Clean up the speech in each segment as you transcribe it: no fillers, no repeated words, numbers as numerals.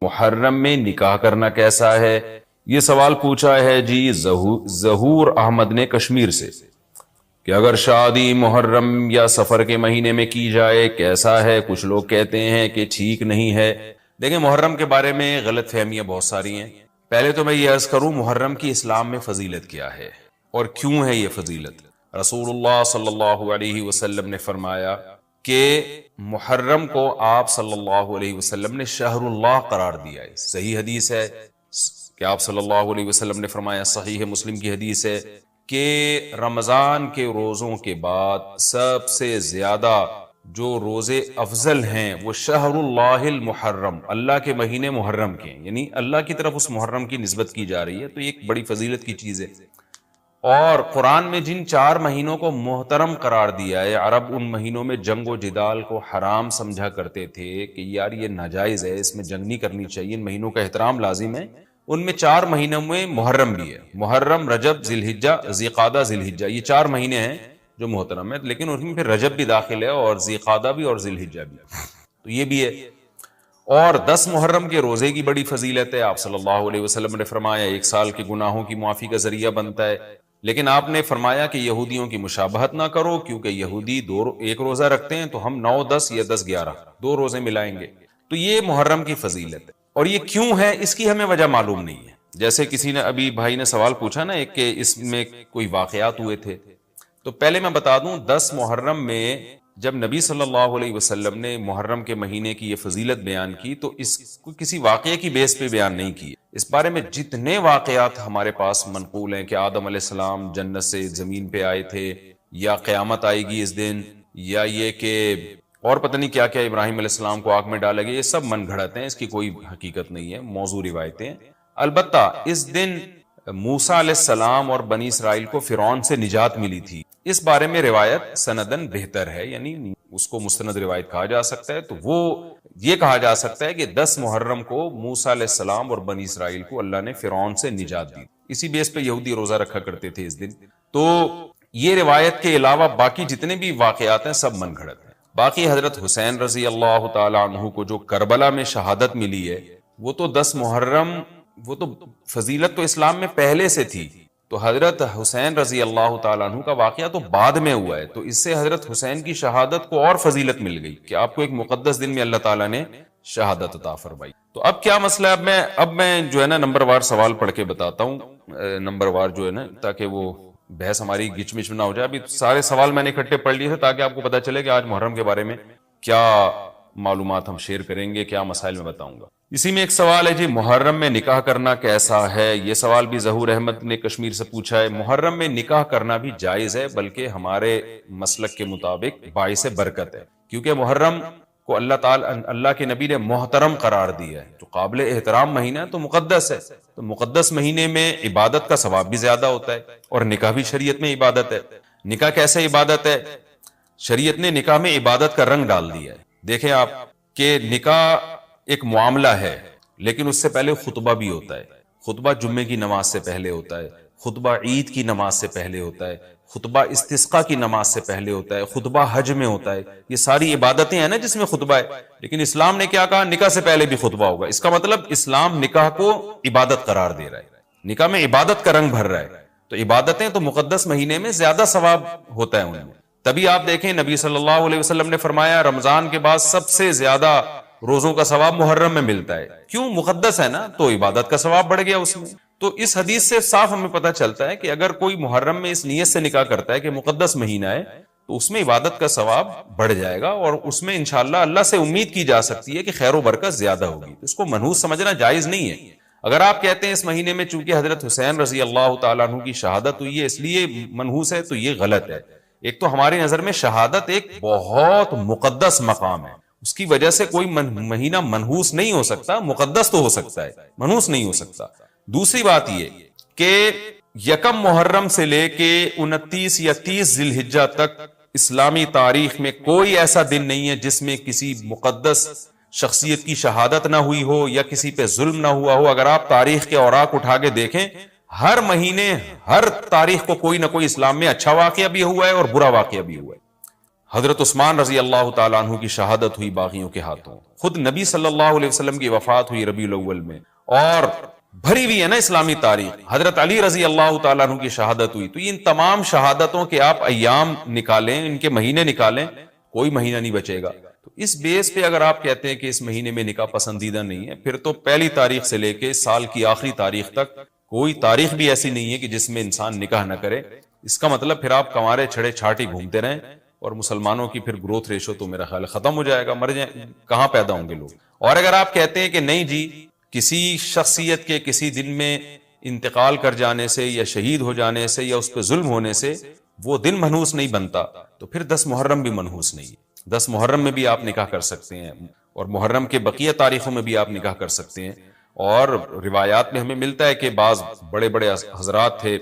محرم میں نکاح کرنا کیسا ہے؟ یہ سوال پوچھا ہے جی ظہور احمد نے کشمیر سے کہ اگر شادی محرم یا سفر کے مہینے میں کی جائے کیسا ہے؟ کچھ لوگ کہتے ہیں کہ ٹھیک نہیں ہے۔ دیکھیں، محرم کے بارے میں غلط فہمیاں بہت ساری ہیں۔ پہلے تو میں یہ عرض کروں محرم کی اسلام میں فضیلت کیا ہے اور کیوں ہے یہ فضیلت۔ رسول اللہ صلی اللہ علیہ وسلم نے فرمایا کہ محرم کو آپ صلی اللہ علیہ وسلم نے شہر اللہ قرار دیا ہے۔ صحیح حدیث ہے کہ آپ صلی اللہ علیہ وسلم نے فرمایا، صحیح مسلم کی حدیث ہے کہ رمضان کے روزوں کے بعد سب سے زیادہ جو روزے افضل ہیں وہ شہر اللہ المحرم، اللہ کے مہینے محرم کے ہیں، یعنی اللہ کی طرف اس محرم کی نسبت کی جا رہی ہے، تو یہ ایک بڑی فضیلت کی چیز ہے۔ اور قرآن میں جن 4 مہینوں کو محترم قرار دیا ہے، عرب ان مہینوں میں جنگ و جدال کو حرام سمجھا کرتے تھے کہ یار یہ ناجائز ہے، اس میں جنگ نہیں کرنی چاہیے، ان مہینوں کا احترام لازم ہے۔ ان میں 4 مہینوں میں محرم بھی ہے، محرم، رجب، ذی الحجہ، ذی قعدہ، ذی الحجہ، یہ 4 مہینے ہیں جو محترم ہے، لیکن ان میں پھر رجب بھی داخل ہے اور ذی قعدہ بھی اور ذی الحجہ بھی، تو یہ بھی ہے۔ اور 10 محرم کے روزے کی بڑی فضیلت ہے۔ آپ صلی اللہ علیہ وسلم نے فرمایا 1 سال کے گناہوں کی معافی کا ذریعہ بنتا ہے، لیکن آپ نے فرمایا کہ یہودیوں کی مشابہت نہ کرو، کیونکہ یہودی 1 روزہ رکھتے ہیں تو ہم 9، 10 یا 10، 11 2 روزے ملائیں گے۔ تو یہ محرم کی فضیلت ہے، اور یہ کیوں ہے اس کی ہمیں وجہ معلوم نہیں ہے۔ جیسے کسی نے ابھی بھائی نے سوال پوچھا نا ایک کہ اس میں کوئی واقعات ہوئے تھے، تو پہلے میں بتا دوں 10 محرم میں جب نبی صلی اللہ علیہ وسلم نے محرم کے مہینے کی یہ فضیلت بیان کی تو اس کو کسی واقعے کی بیس پہ بیان نہیں کی۔ اس بارے میں جتنے واقعات ہمارے پاس منقول ہیں کہ آدم علیہ السلام جنت سے زمین پہ آئے تھے، یا قیامت آئے گی اس دن، یا یہ کہ اور پتہ نہیں کیا کیا، ابراہیم علیہ السلام کو آگ میں ڈالا گیا، یہ سب من گھڑت ہیں، اس کی کوئی حقیقت نہیں ہے، موضوع روایتیں ہیں۔ البتہ اس دن موسیٰ علیہ السلام اور بنی اسرائیل کو فرعون سے نجات ملی تھی، اس بارے میں روایت سندن بہتر ہے، یعنی اس کو مستند روایت کہا جا سکتا ہے۔ تو وہ یہ کہا جا سکتا ہے کہ 10 محرم کو موسیٰ علیہ السلام اور بنی اسرائیل کو اللہ نے فرعون سے نجات دی، اسی بیس پہ یہودی روزہ رکھا کرتے تھے اس دن۔ تو یہ روایت کے علاوہ باقی جتنے بھی واقعات ہیں سب من گھڑت ہیں۔ باقی حضرت حسین رضی اللہ تعالی عنہ کو جو کربلا میں شہادت ملی ہے، وہ تو 10 محرم، وہ تو فضیلت تو اسلام میں پہلے سے تھی، تو حضرت حسین رضی اللہ تعالیٰ عنہ کا واقعہ تو بعد میں ہوا ہے، تو اس سے حضرت حسین کی شہادت کو اور فضیلت مل گئی کہ آپ کو ایک مقدس دن میں اللہ تعالیٰ نے شہادت عطا فرمائی۔ تو اب کیا مسئلہ ہے؟ اب میں جو ہے نا نمبر وار سوال پڑھ کے بتاتا ہوں، نمبر وار جو ہے نا، تاکہ وہ بحث ہماری گچ مچ نہ ہو جائے۔ ابھی سارے سوال میں نے اکٹھے پڑھ لیے تھے تاکہ آپ کو پتہ چلے کہ آج محرم کے بارے میں کیا معلومات ہم شیئر کریں گے، کیا مسائل میں بتاؤں گا۔ اسی میں ایک سوال ہے جی محرم میں نکاح کرنا کیسا ہے؟ یہ سوال بھی ظہور احمد نے کشمیر سے پوچھا ہے۔ محرم میں نکاح کرنا بھی جائز ہے، بلکہ ہمارے مسلک کے مطابق باعث برکت ہے، کیونکہ محرم کو اللہ کے نبی نے محترم قرار دیا ہے، جو قابل احترام مہینہ ہے، تو مقدس ہے، تو مقدس مہینے میں عبادت کا ثواب بھی زیادہ ہوتا ہے، اور نکاح بھی شریعت میں عبادت ہے۔ نکاح کیسے عبادت ہے؟ شریعت نے نکاح میں عبادت کا رنگ ڈال دیا ہے۔ دیکھیں آپ کہ نکاح ایک معاملہ ہے، لیکن اس سے پہلے خطبہ بھی ہوتا ہے۔ خطبہ جمعے کی نماز سے پہلے ہوتا ہے، خطبہ عید کی نماز سے پہلے ہوتا ہے، خطبہ استسقاء کی نماز سے پہلے ہوتا ہے، خطبہ حج میں ہوتا ہے۔ یہ ساری عبادتیں ہیں نا جس میں خطبہ ہے، لیکن اسلام نے کیا کہا؟ نکاح سے پہلے بھی خطبہ ہوگا۔ اس کا مطلب اسلام نکاح کو عبادت قرار دے رہا ہے، نکاح میں عبادت کا رنگ بھر رہا ہے، تو عبادتیں تو مقدس مہینے میں زیادہ ثواب ہوتا ہے ان میں۔ تبھی آپ دیکھیں نبی صلی اللہ علیہ وسلم نے فرمایا رمضان کے بعد سب سے زیادہ روزوں کا ثواب محرم میں ملتا ہے، کیوں؟ مقدس ہے نا، تو عبادت کا ثواب بڑھ گیا اس میں۔ تو اس حدیث سے صاف ہمیں پتہ چلتا ہے کہ اگر کوئی محرم میں اس نیت سے نکاح کرتا ہے کہ مقدس مہینہ ہے، تو اس میں عبادت کا ثواب بڑھ جائے گا، اور اس میں انشاءاللہ اللہ سے امید کی جا سکتی ہے کہ خیر و برکت زیادہ ہوگی۔ اس کو منحوس سمجھنا جائز نہیں ہے۔ اگر آپ کہتے ہیں اس مہینے میں چونکہ حضرت حسین رضی اللہ تعالیٰ عنہ کی شہادت ہوئی ہے اس لیے منحوس ہے، تو یہ غلط ہے۔ ایک تو ہماری نظر میں شہادت ایک بہت مقدس مقام ہے، اس کی وجہ سے کوئی مہینہ منحوس نہیں ہو سکتا، مقدس تو ہو سکتا ہے، منحوس نہیں ہو سکتا۔ دوسری بات یہ کہ 1 محرم سے لے کے 29 یا 30 ذی الحجہ تک اسلامی تاریخ میں کوئی ایسا دن نہیں ہے جس میں کسی مقدس شخصیت کی شہادت نہ ہوئی ہو یا کسی پہ ظلم نہ ہوا ہو۔ اگر آپ تاریخ کے اوراق اٹھا کے دیکھیں، ہر مہینے ہر تاریخ کو کوئی نہ کوئی اسلام میں اچھا واقعہ بھی ہوا ہے اور برا واقعہ بھی ہوا ہے۔ حضرت عثمان رضی اللہ تعالیٰ عنہ کی شہادت ہوئی باغیوں کے ہاتھوں، خود نبی صلی اللہ علیہ وسلم کی وفات ہوئی ربیع الاول میں، اور بھری ہوئی ہے نا اسلامی تاریخ، حضرت علی رضی اللہ تعالیٰ عنہ کی شہادت ہوئی. تو ان تمام شہادتوں کے آپ ایام نکالیں، ان کے مہینے نکالیں، کوئی مہینہ نہیں بچے گا. تو اس بیس پہ اگر آپ کہتے ہیں کہ اس مہینے میں نکاح پسندیدہ نہیں ہے، پھر تو پہلی تاریخ سے لے کے سال کی آخری تاریخ تک کوئی تاریخ بھی ایسی نہیں ہے کہ جس میں انسان نکاح نہ کرے. اس کا مطلب پھر آپ کنوارے چھڑے چھاٹی گھومتے رہیں، اور مسلمانوں کی پھر گروتھ ریشو تو میرا خیال ختم ہو جائے گا، مر جائیں، کہاں پیدا ہوں گے لوگ. اور اگر آپ کہتے ہیں کہ نہیں جی کسی شخصیت کے کسی دن میں انتقال کر جانے سے یا شہید ہو جانے سے یا اس پہ ظلم ہونے سے وہ دن منحوس نہیں بنتا، تو پھر 10 محرم بھی منحوس نہیں ہے. 10 محرم میں بھی آپ نکاح کر سکتے ہیں، اور محرم کے بقیہ تاریخوں میں بھی آپ نکاح کر سکتے ہیں. اور روایات میں ہمیں ملتا ہے کہ بعض بڑے بڑے حضرات تھے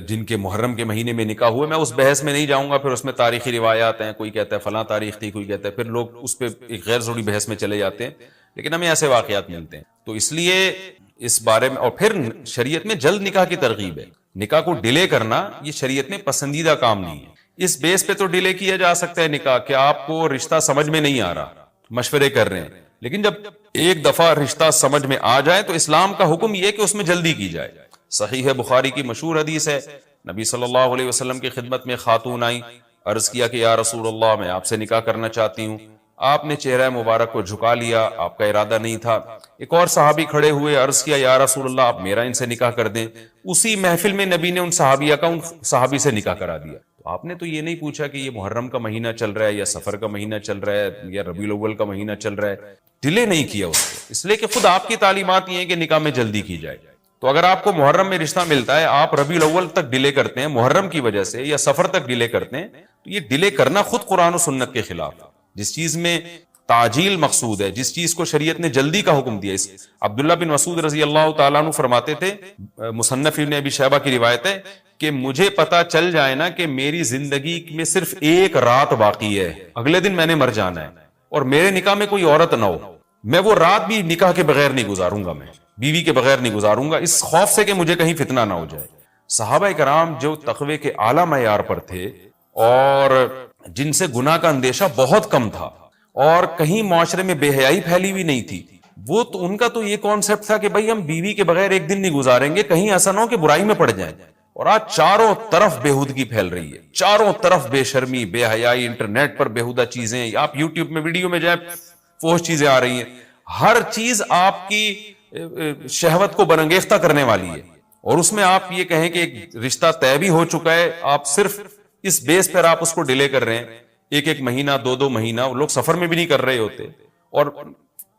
جن کے محرم کے مہینے میں نکاح ہوئے. میں اس بحث میں نہیں جاؤں گا، پھر اس میں تاریخی روایات ہیں، کوئی کہتا ہے فلاں تاریخ تھی، کوئی کہتا ہے، پھر لوگ اس پہ ایک غیر ضروری بحث میں چلے جاتے ہیں. لیکن ہمیں ایسے واقعات ملتے ہیں. تو اس لیے اس بارے میں، اور پھر شریعت میں جلد نکاح کی ترغیب ہے. نکاح کو ڈیلے کرنا یہ شریعت میں پسندیدہ کام نہیں ہے. اس بیس پہ تو ڈیلے کیا جا سکتا ہے نکاح کہ آپ کو رشتہ سمجھ میں نہیں آ رہا، مشورے کر رہے ہیں، لیکن جب ایک دفعہ رشتہ سمجھ میں آ جائے تو اسلام کا حکم یہ ہے کہ اس میں جلدی کی جائے. صحیح ہے، بخاری کی مشہور حدیث ہے، نبی صلی اللہ علیہ وسلم کی خدمت میں خاتون آئیں، عرض کیا کہ یا رسول اللہ میں آپ سے نکاح کرنا چاہتی ہوں. آپ نے چہرہ مبارک کو جھکا لیا، آپ کا ارادہ نہیں تھا. ایک اور صحابی کھڑے ہوئے، عرض کیا یا رسول اللہ آپ میرا ان سے نکاح کر دیں. اسی محفل میں نبی نے ان صحابیہ کا ان صحابی سے نکاح کرا دیا. تو آپ نے تو یہ نہیں پوچھا کہ یہ محرم کا مہینہ چل رہا ہے یا سفر کا مہینہ چل رہا ہے یا ربیع الاول کا مہینہ چل رہا ہے. ڈیلے نہیں کیا اس کو، اس لیے کہ خود آپ کی تعلیمات یہ ہیں کہ نکاح میں جلدی کی جائے. تو اگر آپ کو محرم میں رشتہ ملتا ہے، آپ ربیع الاول تک ڈیلے کرتے ہیں محرم کی وجہ سے یا سفر تک ڈیلے کرتے ہیں، تو یہ ڈیلے کرنا خود قرآن و سنت کے خلاف ہے. جس چیز میں تعجیل مقصود ہے، جس چیز کو شریعت نے جلدی کا حکم دیا. عبداللہ بن مسعود رضی اللہ تعالیٰ عنہ فرماتے تھے، مصنف ابن ابی شیبہ کی روایت ہے، کہ مجھے پتا چل جائے نا کہ میری زندگی میں صرف ایک رات باقی ہے، اگلے دن میں نے مر جانا ہے، اور میرے نکاح میں کوئی عورت نہ ہو، میں وہ رات بھی نکاح کے بغیر نہیں گزاروں گا، میں بیوی کے بغیر نہیں گزاروں گا، اس خوف سے کہ مجھے کہیں فتنہ نہ ہو جائے. صحابہ کرام جو تقوی کے اعلیٰ معیار پر تھے اور جن سے گناہ کا اندیشہ بہت کم تھا اور کہیں معاشرے میں بے حیائی پھیلی ہوئی نہیں تھی، وہ تو ان کا تو یہ کانسیپٹ تھا کہ بھائی ہم بیوی کے بغیر ایک دن نہیں گزاریں گے، کہیں ایسا نہ ہو کہ برائی میں پڑ جائیں. اور آج چاروں طرف بےہودگی پھیل رہی ہے، چاروں طرف بے شرمی، بے حیائی، انٹرنیٹ پر بےہودہ چیزیں، آپ یوٹیوب میں ویڈیو میں جائیں فوش چیزیں آ رہی ہیں، ہر چیز آپ کی شہوت کو برانگیختہ کرنے والی ہے. اور اس میں آپ یہ کہیں کہ ایک رشتہ طے بھی ہو چکا ہے، آپ صرف اس بیس پر آپ اس کو ڈیلے کر رہے ہیں، ایک مہینہ، دو مہینہ، لوگ سفر میں بھی نہیں کر رہے ہوتے، اور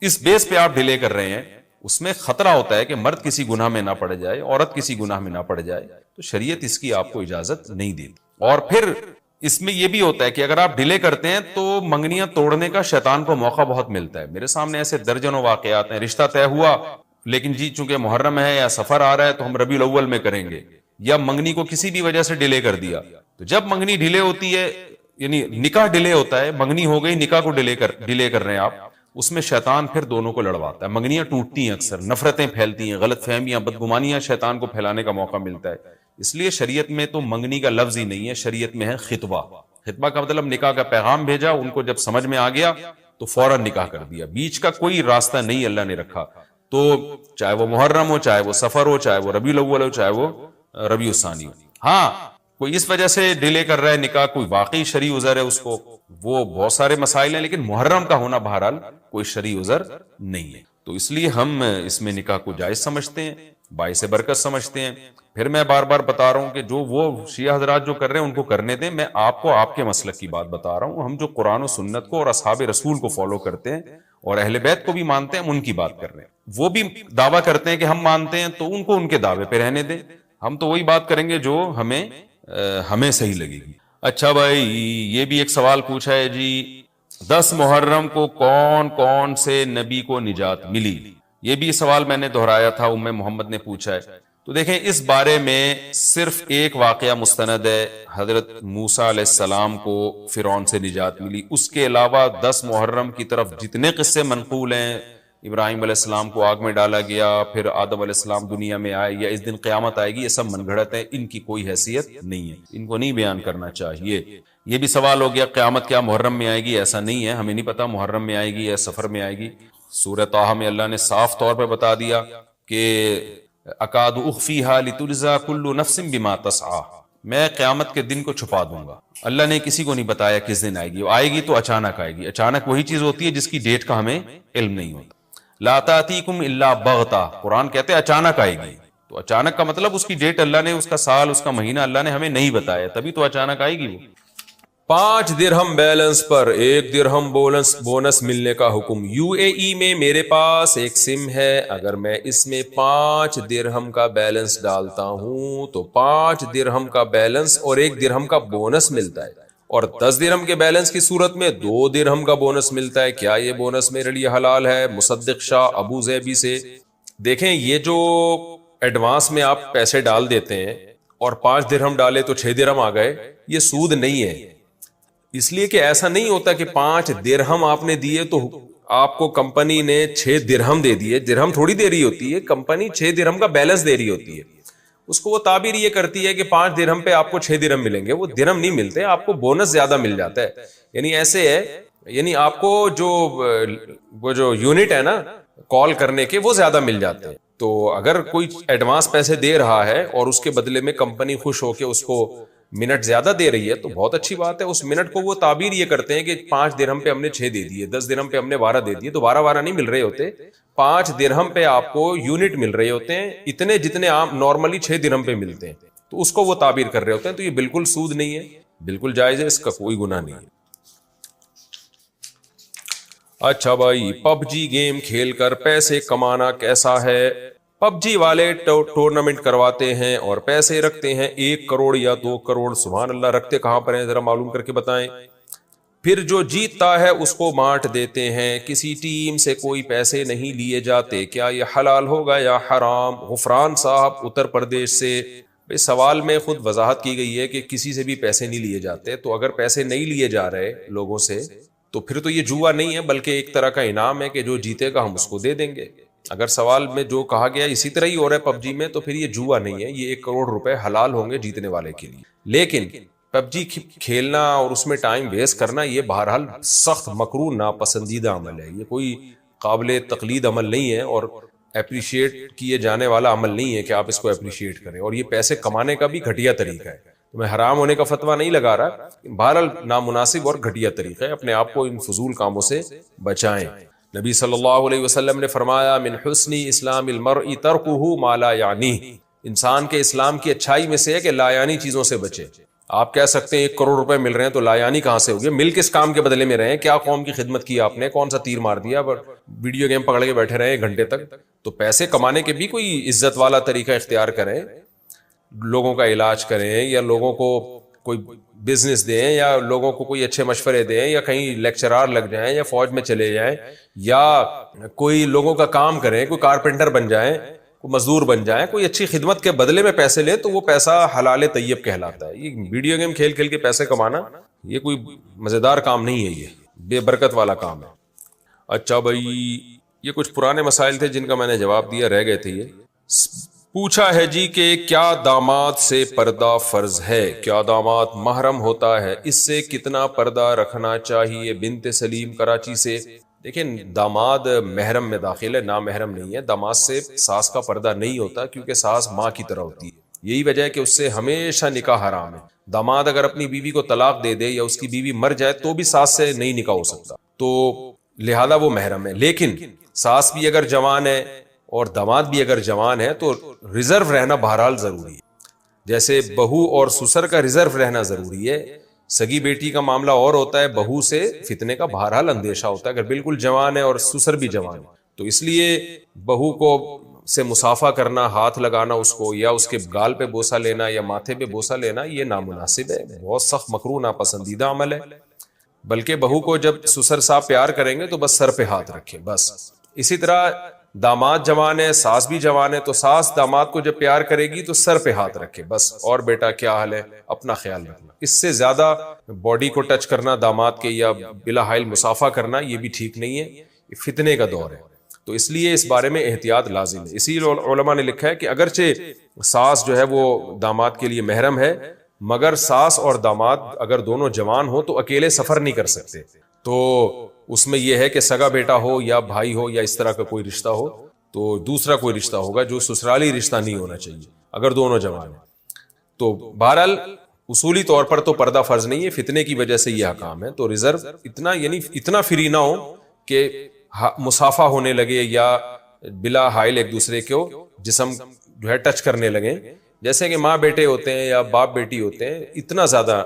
اس بیس پہ آپ ڈیلے کر رہے ہیں. اس میں خطرہ ہوتا ہے کہ مرد کسی گناہ میں نہ پڑ جائے، عورت کسی گناہ میں نہ پڑ جائے. تو شریعت اس کی آپ کو اجازت نہیں دیتی. اور پھر اس میں یہ بھی ہوتا ہے کہ اگر آپ ڈیلے کرتے ہیں تو منگنیاں توڑنے کا شیطان کو موقع بہت ملتا ہے. میرے سامنے ایسے درجنوں واقعات ہیں، رشتہ طے ہوا لیکن جی چونکہ محرم ہے یا سفر آ رہا ہے تو ہم ربیع الاول میں کریں گے، یا منگنی کو کسی بھی وجہ سے ڈیلے کر دیا. تو جب منگنی ڈیلے ہوتی ہے، یعنی نکاح ڈیلے ہوتا ہے، منگنی ہو گئی، نکاح کو ڈیلے کر رہے ہیں آپ، اس میں شیطان پھر دونوں کو لڑواتا ہے. منگنیاں ٹوٹتی ہیں، اکثر نفرتیں پھیلتی ہیں، غلط فہمیاں، بدگمانیاں شیطان کو پھیلانے کا موقع ملتا ہے. اس لیے شریعت میں تو منگنی کا لفظ ہی نہیں ہے، شریعت میں ہے خطبہ. خطبہ کا مطلب نکاح کا پیغام بھیجا، ان کو جب سمجھ میں آ گیا تو فوراً نکاح کر دیا. بیچ کا کوئی راستہ نہیں اللہ نے رکھا. تو چاہے وہ محرم ہو، چاہے وہ سفر ہو، چاہے وہ ربیع الاول ہو، چاہے وہ ربیع الثانی ہو. ہاں کوئی اس وجہ سے ڈیلے کر رہا ہے نکاح، کوئی واقعی شرعی عذر ہے اس کو، وہ بہت سارے مسائل ہیں، لیکن محرم کا ہونا بہرحال کوئی شرعی عذر نہیں ہے. تو اس لیے ہم اس میں نکاح کو جائز سمجھتے ہیں، باعث برکت سمجھتے ہیں. پھر میں بار بار بتا رہا ہوں کہ جو وہ شیعہ حضرات جو کر رہے ہیں ان کو کرنے دیں. میں آپ کو آپ کے مسلک کی بات بتا رہا ہوں. ہم جو قرآن و سنت کو اور اصحاب رسول کو فالو کرتے ہیں اور اہل بیت کو بھی مانتے ہیں، ہم ان کی بات کر رہے ہیں. وہ بھی دعویٰ کرتے ہیں کہ ہم مانتے ہیں، تو ان کو ان کے دعوے پہ رہنے دیں. ہم تو وہی بات کریں گے جو ہمیں صحیح لگے گی. اچھا بھائی، یہ بھی ایک سوال پوچھا ہے جی، 10 محرم کو کون کون سے نبی کو نجات ملی؟ یہ بھی سوال میں نے دہرایا تھا، ام محمد نے پوچھا ہے. تو دیکھیں اس بارے میں صرف ایک واقعہ مستند ہے، حضرت موسیٰ علیہ السلام کو فرعون سے نجات ملی. اس کے علاوہ 10 محرم کی طرف جتنے قصے منقول ہیں ابراہیم علیہ السلام کو آگ میں ڈالا گیا، پھر آدم علیہ السلام دنیا میں آئے، یا اس دن قیامت آئے گی، یہ سب من گھڑت ہے، ان کی کوئی حیثیت نہیں ہے، ان کو نہیں بیان کرنا چاہیے۔ یہ بھی سوال ہو گیا قیامت کیا محرم میں آئے گی؟ ایسا نہیں ہے، ہمیں نہیں پتا محرم میں آئے گی یا سفر میں آئے گی۔ سورہ طٰہٰ میں اللہ نے صاف طور پہ بتا دیا کہ اکاد اخفیہا لتجزا کل نفس بما تسعی، میں قیامت کے دن کو چھپا دوں گا۔ اللہ نے کسی کو نہیں بتایا کس دن آئے گی، وہ آئے گی تو اچانک آئے گی۔ اچانک وہی چیز ہوتی ہے جس کی ڈیٹ کا ہمیں علم نہیں ہوتا۔ لا تأتیکم الا بغتہ، قرآن کہتے ہیں اچانک آئے گی، تو اچانک کا مطلب اس کی ڈیٹ اللہ نے، اس کا سال، اس کا مہینہ اللہ نے ہمیں نہیں بتایا، تبھی تو اچانک آئے گی وہ۔ 5 درہم بیلنس پر 1 درہم بونس ملنے کا حکم۔ یو اے ای میں میرے پاس ایک سم ہے، اگر میں اس میں 5 درہم کا بیلنس ڈالتا ہوں تو 5 درہم کا بیلنس اور 1 درہم کا بونس ملتا ہے، اور 10 درہم کے بیلنس کی صورت میں 2 درہم کا بونس ملتا ہے۔ کیا یہ بونس میرے لیے حلال ہے؟ مصدق شاہ ابو زیبی سے۔ دیکھیں، یہ جو ایڈوانس میں آپ پیسے ڈال دیتے ہیں اور 5 درہم ڈالے تو 6 درہم آ گئے، یہ سود نہیں ہے، اس لیے کہ ایسا نہیں ہوتا کہ 5 درہم آپ نے دیے تو آپ کو کمپنی نے 6 درہم دے دیے۔ درہم تھوڑی دے رہی ہوتی ہے، کمپنی 6 درہم کا بیلنس دے رہی ہوتی ہے، اس کو وہ تعبیر یہ کرتی ہے کہ 5 درہم پہ آپ کو 6 درہم ملیں گے، وہ درہم نہیں ملتے، آپ کو بونس زیادہ مل جاتا ہے۔ یعنی ایسے ہے، یعنی آپ کو وہ جو یونٹ ہے نا کال کرنے کے، وہ زیادہ مل جاتے ہیں۔ تو اگر کوئی ایڈوانس پیسے دے رہا ہے اور اس کے بدلے میں کمپنی خوش ہو کے اس کو منٹ زیادہ دے رہی ہے تو بہت اچھی بات ہے۔ اس منٹ کو وہ تعبیر یہ کرتے ہیں کہ 5 درہم پہ ہم نے 6 دے دیے، 10 درہم پہ ہم نے 12 دے دیے، تو 12 نہیں مل رہے ہوتے، 5 درہم پہ آپ کو یونٹ مل رہے ہوتے ہیں، اتنے جتنے عام نارملی 6 درہم پہ ملتے ہیں، تو اس کو وہ تعبیر کر رہے ہوتے ہیں۔ تو یہ بالکل سود نہیں ہے، بالکل جائز ہے، اس کا کوئی گناہ نہیں ہے۔ اچھا بھائی، پب جی گیم کھیل کر پیسے کمانا کیسا ہے؟ پب جی والے ٹورنامنٹ کرواتے ہیں اور پیسے رکھتے ہیں 1 کروڑ یا 2 کروڑ، سبحان اللہ، رکھتے کہاں پر ہیں ذرا معلوم کر کے بتائیں۔ پھر جو جیتتا ہے اس کو بانٹ دیتے ہیں، کسی ٹیم سے کوئی پیسے نہیں لیے جاتے، کیا یہ حلال ہوگا یا حرام؟ غفران صاحب اتر پردیش سے۔ سوال میں خود وضاحت کی گئی ہے کہ کسی سے بھی پیسے نہیں لیے جاتے، تو اگر پیسے نہیں لیے جا رہے لوگوں سے تو پھر تو یہ جوا نہیں ہے، بلکہ ایک طرح کا انعام ہے کہ جو جیتے گا ہم اس کو دے دیں گے۔ اگر سوال میں جو کہا گیا اسی طرح ہی ہو رہا ہے پب جی میں، تو پھر یہ جوا نہیں ہے، یہ 1 کروڑ روپے حلال ہوں گے جیتنے والے کے لیے۔ لیکن پب جی کھیلنا اور اس میں ٹائم ویسٹ کرنا یہ بہرحال سخت مکروہ ناپسندیدہ عمل ہے، یہ کوئی قابل تقلید عمل نہیں ہے اور اپریشیٹ کیے جانے والا عمل نہیں ہے کہ آپ اس کو اپریشیٹ کریں، اور یہ پیسے کمانے کا بھی گھٹیا طریقہ ہے۔ تو میں حرام ہونے کا فتویٰ نہیں لگا رہا، بہرحال نامناسب اور گھٹیا طریقہ ہے، اپنے آپ کو ان فضول کاموں سے بچائیں۔ نبی صلی اللہ علیہ وسلم نے فرمایا، من حسن اسلام المرء ترکہ ما لا یعنیہ، انسان کے اسلام کی اچھائی میں سے ہے کہ لا یعنی چیزوں سے بچے۔ آپ کہہ سکتے ہیں 1 کروڑ روپے مل رہے ہیں تو لا یعنی کہاں سے ہو گیا؟ مل کس کام کے بدلے میں رہے ہیں؟ کیا قوم کی خدمت کی آپ نے؟ کون سا تیر مار دیا؟ ویڈیو گیم پکڑ کے بیٹھے رہے 1 گھنٹے تک؟ تو پیسے کمانے کے بھی کوئی عزت والا طریقہ اختیار کریں، لوگوں کا علاج کریں، یا لوگوں کو کوئی بزنس دیں، یا لوگوں کو کوئی اچھے مشورے دیں، یا کہیں لیکچرار لگ جائیں، یا فوج میں چلے جائیں، یا کوئی لوگوں کا کام کریں، کوئی کارپینٹر بن جائیں، کوئی مزدور بن جائیں، کوئی اچھی خدمت کے بدلے میں پیسے لیں، تو وہ پیسہ حلال طیب کہلاتا ہے۔ یہ ویڈیو گیم کھیل کھیل کے پیسے کمانا یہ کوئی مزیدار کام نہیں ہے، یہ بے برکت والا کام ہے۔ اچھا بھائی، یہ کچھ پرانے مسائل تھے جن کا میں نے جواب دیا، رہ گئے تھے یہ۔ پوچھا ہے جی کہ کیا داماد سے پردہ فرض ہے؟ کیا داماد محرم ہوتا ہے؟ اس سے کتنا پردہ رکھنا چاہیے؟ بنت سلیم کراچی سے۔ دیکھیں، داماد محرم میں داخل ہے، نامحرم نہیں ہے۔ داماد سے ساس کا پردہ نہیں ہوتا، کیونکہ ساس ماں کی طرح ہوتی ہے، یہی وجہ ہے کہ اس سے ہمیشہ نکاح حرام ہے۔ داماد اگر اپنی بیوی کو طلاق دے دے یا اس کی بیوی مر جائے تو بھی ساس سے نہیں نکاح ہو سکتا، تو لہذا وہ محرم ہے۔ لیکن ساس بھی اگر جوان ہے اور داماد بھی اگر جوان ہے تو ریزرو رہنا بہرحال ضروری ہے، جیسے بہو اور سسر کا ریزرو رہنا ضروری ہے۔ سگی بیٹی کا معاملہ اور ہوتا ہے، بہو سے فتنے کا بہرحال اندیشہ ہوتا ہے اگر بالکل جوان ہے اور سسر بھی جوان ہے، تو اس لیے بہو کو سے مصافحہ کرنا، ہاتھ لگانا اس کو، یا اس کے گال پہ بوسہ لینا یا ماتھے پہ بوسہ لینا، یہ نامناسب ہے، بہت سخت مکروہ ناپسندیدہ عمل ہے۔ بلکہ بہو کو جب سسر صاحب پیار کریں گے تو بس سر پہ ہاتھ رکھیں بس۔ اسی طرح داماد جوان ہے، ساس بھی جوان ہے، تو ساس داماد کو جب پیار کرے گی تو سر پہ ہاتھ رکھے بس، اور بیٹا کیا حال ہے، اپنا خیال رکھنا۔ اس سے زیادہ باڈی کو ٹچ کرنا داماد کے یا بلا حائل مصافحہ کرنا یہ بھی ٹھیک نہیں ہے، یہ فتنے کا دور ہے۔ تو اس لیے اس بارے میں احتیاط لازم ہے. اسی لیے علماء نے لکھا ہے کہ اگرچہ ساس جو ہے وہ داماد کے لیے محرم ہے، مگر ساس اور داماد اگر دونوں جوان ہو تو اکیلے سفر نہیں کر سکتے. تو اس میں یہ ہے کہ سگا بیٹا ہو یا بھائی ہو یا اس طرح کا کوئی رشتہ ہو تو دوسرا کوئی رشتہ ہوگا جو سسرالی رشتہ نہیں ہونا چاہیے اگر دونوں جوان ہیں. تو بہرحال اصولی طور پر تو پردہ فرض نہیں ہے، فتنے کی وجہ سے یہ حکام ہے. تو ریزرو اتنا یعنی اتنا فری نہ ہو کہ مسافہ ہونے لگے یا بلا حائل ایک دوسرے کو جسم جو ہے ٹچ کرنے لگیں، جیسے کہ ماں بیٹے ہوتے ہیں یا باپ بیٹی ہوتے ہیں. اتنا زیادہ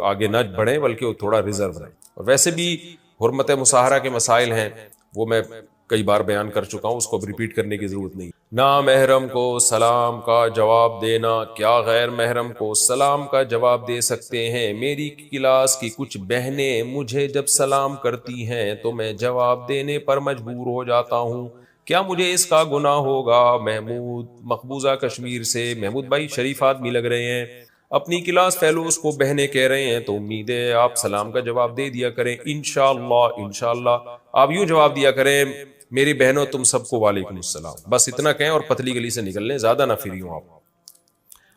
آگے نہ بڑھیں بلکہ وہ تھوڑا ریزرو رہیں. اور ویسے بھی حرمت مصاہرہ کے مسائل ہیں، وہ میں کئی بار بیان کر چکا ہوں، اس کو ریپیٹ کرنے کی ضرورت نہیں. نامحرم کو سلام کا جواب دینا، کیا غیر محرم کو سلام کا جواب دے سکتے ہیں؟ میری کلاس کی کچھ بہنیں مجھے جب سلام کرتی ہیں تو میں جواب دینے پر مجبور ہو جاتا ہوں، کیا مجھے اس کا گناہ ہوگا؟ محمود مقبوضہ کشمیر سے. محمود بھائی شریف آدمی لگ رہے ہیں، اپنی کلاس فیلوز کو بہنیں کہہ رہے ہیں تو امید ہے آپ سلام کا جواب دے دیا کریں انشاءاللہ. آپ یوں جواب دیا کریں، میری بہنوں تم سب کو وعلیکم السلام، بس اتنا کہیں اور پتلی گلی سے نکل لیں، زیادہ نہ فری ہوں آپ.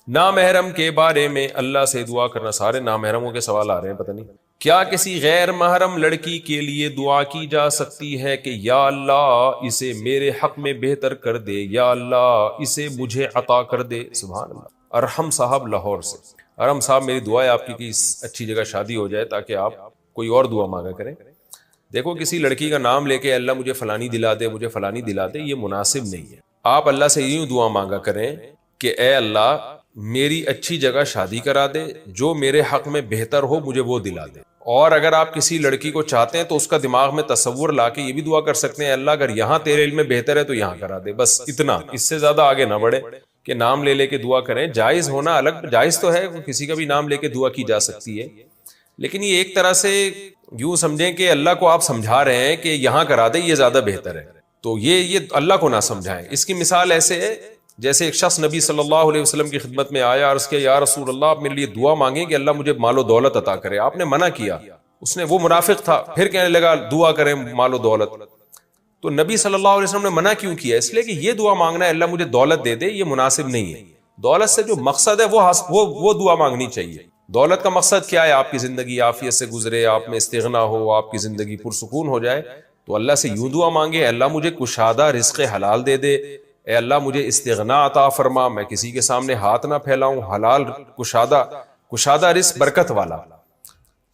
نامحرم کے بارے میں اللہ سے دعا کرنا. سارے نامحرموں کے سوال آ رہے ہیں، پتہ نہیں. کیا کسی غیر محرم لڑکی کے لیے دعا کی جا سکتی ہے کہ یا اللہ اسے میرے حق میں بہتر کر دے، یا اللہ اسے مجھے عطا کر دے؟ سبحان اللہ. ارحم صاحب لاہور سے. ارحم صاحب میری دعا ہے آپ کی کہ اچھی جگہ شادی ہو جائے تاکہ آپ کوئی اور دعا مانگا کریں. دیکھو کسی لڑکی کا نام لے کے اللہ مجھے فلانی دلا دے، مجھے فلانی دلا دے، یہ مناسب نہیں ہے. آپ اللہ سے یوں دعا مانگا کریں کہ اے اللہ میری اچھی جگہ شادی کرا دے، جو میرے حق میں بہتر ہو مجھے وہ دلا دے. اور اگر آپ کسی لڑکی کو چاہتے ہیں تو اس کا دماغ میں تصور لا کے یہ بھی دعا کر سکتے ہیں، اللہ اگر یہاں تیرے علم میں بہتر ہے تو یہاں کرا دے. بس اتنا، اس سے زیادہ آگے نہ بڑھے کہ نام لے لے کے دعا کریں. جائز ہونا الگ، جائز تو ہے، کسی کا بھی نام لے کے دعا کی جا سکتی ہے، لیکن یہ ایک طرح سے یوں سمجھیں کہ اللہ کو آپ سمجھا رہے ہیں کہ یہاں کرا دے، یہ زیادہ بہتر ہے. تو یہ اللہ کو نہ سمجھائیں. اس کی مثال ایسے ہے جیسے ایک شخص نبی صلی اللہ علیہ وسلم کی خدمت میں آیا، عرض کیا یا رسول اللہ آپ میرے لیے دعا مانگیں کہ اللہ مجھے مال و دولت عطا کرے. آپ نے منع کیا. اس نے، وہ منافق تھا، پھر کہنے لگا دعا کریں مال و دولت. تو نبی صلی اللہ علیہ وسلم نے منع کیوں کیا؟ اس لیے کہ یہ دعا مانگنا ہے اللہ مجھے دولت دے دے، یہ مناسب نہیں ہے. دولت سے جو مقصد ہے وہ دعا مانگنی چاہیے. دولت کا مقصد کیا ہے؟ آپ کی زندگی عافیت سے گزرے، آپ میں استغنا ہو، آپ کی زندگی پرسکون ہو جائے. تو اللہ سے یوں دعا مانگے، اللہ مجھے کشادہ رزق حلال دے دے، اے اللہ مجھے استغنا عطا فرما، میں کسی کے سامنے ہاتھ نہ پھیلاؤں، حلال کشادہ رزق برکت والا.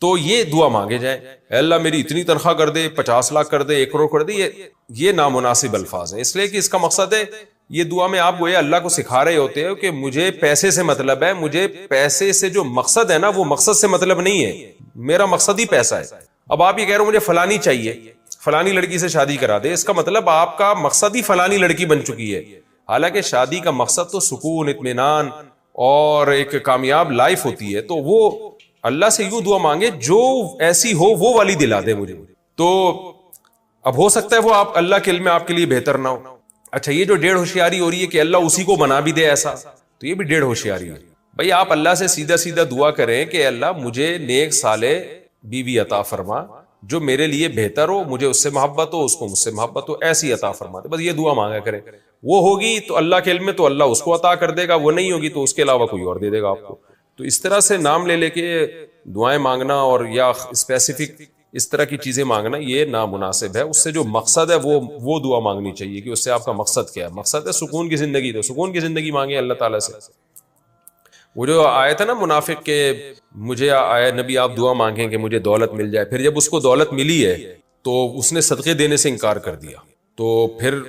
تو یہ دعا مانگے جائیں. اے اللہ میری اتنی تنخواہ کر دے، 50 لاکھ کر دے، 1 کروڑ کر دے، یہ نامناسب الفاظ ہیں. اس لیے کہ اس کا مقصد ہے، یہ دعا میں آپ گویا اللہ کو سکھا رہے ہوتے ہو کہ مجھے پیسے سے مطلب ہے، مجھے پیسے سے جو مقصد ہے نا وہ مقصد سے مطلب نہیں ہے، میرا مقصد ہی پیسہ ہے. اب آپ یہ کہہ رہے ہو مجھے فلانی چاہیے، فلانی لڑکی سے شادی کرا دے، اس کا مطلب آپ کا مقصد ہی فلانی لڑکی بن چکی ہے. حالانکہ شادی کا مقصد تو سکون، اطمینان اور ایک کامیاب لائف ہوتی ہے. تو وہ اللہ سے یوں دعا مانگے جو ایسی ہو وہ والی دلا دے مجھے. تو اب ہو سکتا ہے وہ آپ اللہ کے علم میں آپ کے لیے بہتر نہ ہو. اچھا یہ جو 1.5 ہوشیاری ہو رہی ہے کہ اللہ اسی کو بنا بھی دے ایسا، تو یہ بھی 1.5 ہوشیاری ہے. بھائی آپ اللہ سے سیدھا سیدھا دعا کریں کہ اللہ مجھے نیک صالح بیوی عطا فرما جو میرے لیے بہتر ہو، مجھے اس سے محبت ہو، اس کو مجھ سے محبت ہو، ایسی عطا فرما دے. بس یہ دعا مانگا کریں. وہ ہوگی تو اللہ کے علم میں تو اللہ اس کو عطا کر دے گا، وہ نہیں ہوگی تو اس کے علاوہ کوئی اور دے دے گا آپ کو. تو اس طرح سے نام لے لے کے دعائیں مانگنا اور یا اسپیسیفک اس طرح کی چیزیں مانگنا یہ نامناسب ہے. اس سے جو مقصد ہے وہ دعا مانگنی چاہیے کہ اس سے آپ کا مقصد کیا ہے. مقصد ہے سکون کی زندگی، تو سکون کی زندگی مانگیں اللہ تعالیٰ سے. وہ جو آیت ہے نا منافق کے، مجھے آئے نبی آپ دعا مانگیں کہ مجھے دولت مل جائے، پھر جب اس کو دولت ملی ہے تو اس نے صدقے دینے سے انکار کر دیا. تو پھر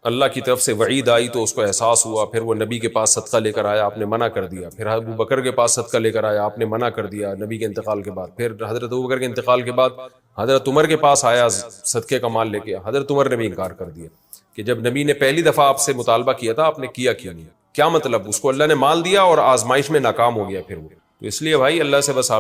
اللہ کی طرف سے وعید آئی تو اس کو احساس ہوا، پھر وہ نبی کے پاس صدقہ لے کر آیا، آپ نے منع کر دیا. پھر ابو بکر کے پاس صدقہ لے کر آیا، آپ نے منع کر دیا نبی کے انتقال کے بعد. پھر حضرت ابو بکر کے انتقال کے بعد حضرت عمر کے پاس آیا صدقے کا مال لے کے، حضرت عمر نے بھی انکار کر دیا کہ جب نبی نے پہلی دفعہ آپ سے مطالبہ کیا تھا آپ نے کیا کیوں نہیں. کیا مطلب؟ اس کو اللہ نے مال دیا اور آزمائش میں ناکام ہو گیا پھر وہ. تو اس لیے بھائی اللہ سے بس آپ